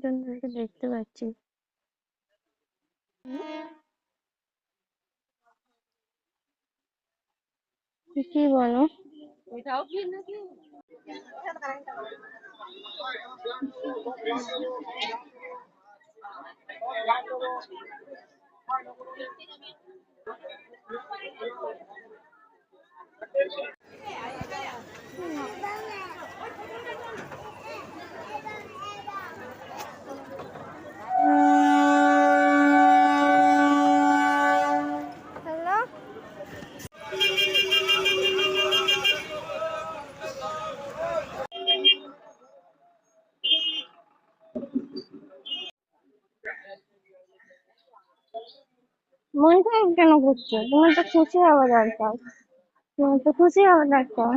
মানুষজনদেরকে দেখতে পাচ্ছি। কি বলো? এটাও কি নাকি? হ্যালো, মন খারাপ কেন করছো? তোমার তো খুশি হওয়া দরকার। তোমার তো খুশি হওয়া দরকার।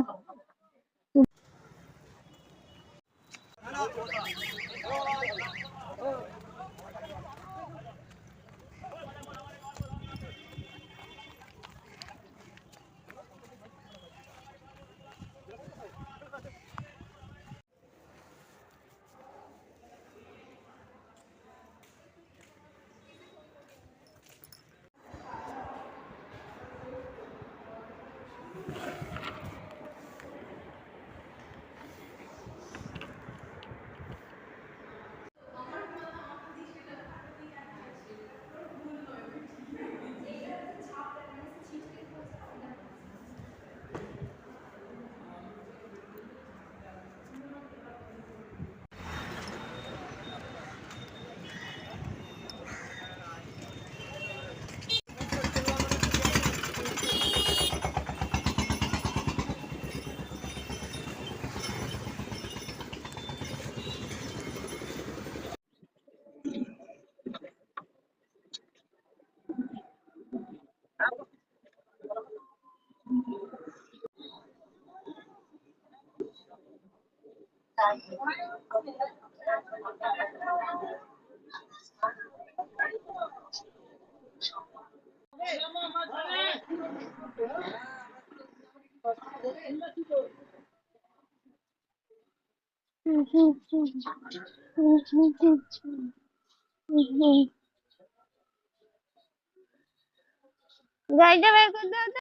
গাড়িটা বের করে দাও তো।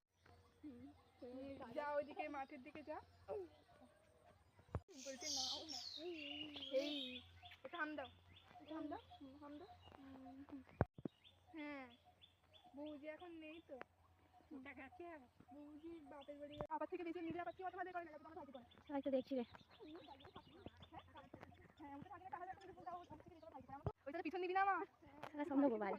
যা ওইদিকে মাঠের দিকে যা। বলছে নাও না। এই থাম দাও, থাম দাও, থাম দাও। হ্যাঁ, বৌজি এখন নেই তো। বৌজি বাপের বাড়ি আবার থেকে বেশি নিজে আবার কি অত ভালো করে না, তোমার ভাজি করে হয়তো দেখছি রে। ওইটা পিছন দিবি না আমার। সারা সন্দেহ গোপাল,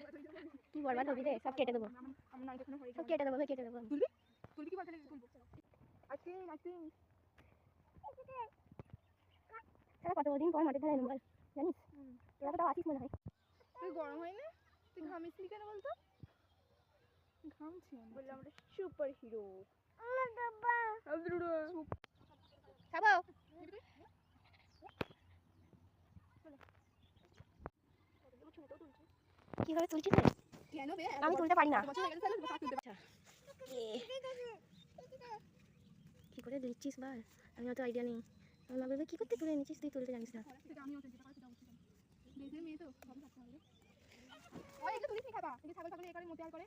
কি বলবা তবি রে, সব কেটে দেবো, আমার নাম এখানে হয়ে সব কেটে দেবো, কেটে দেবো। তুলবি তুলবি কি বলতে তুলবো আজকে আজকে সারা কত দিন পর মাঠে ধারে এলাম বল, জানিস? তোরা তো তাও আসিস মনে হয়। তুই গরম হয় না? তুই ঘামিসলি কেন বলতো? ঘামছি বললাম আমরা সুপার হিরো। খাবো কিভাবে তুলছিস রে? কেন বে আমি তুলতে পারি না। কি করে দিচ্ছিস বল, আমি অত আইডিয়া নেই। আমার মা বলবে কি করতে তুলে নিচ্ছিস, তুই তুলতে জানিস না। মেয়ে তো সব থাকতে হবে। ওই এগুলো তুলিস নি খাবা, এই যে ছাগল ছাগল এই করে মোতে আর করে।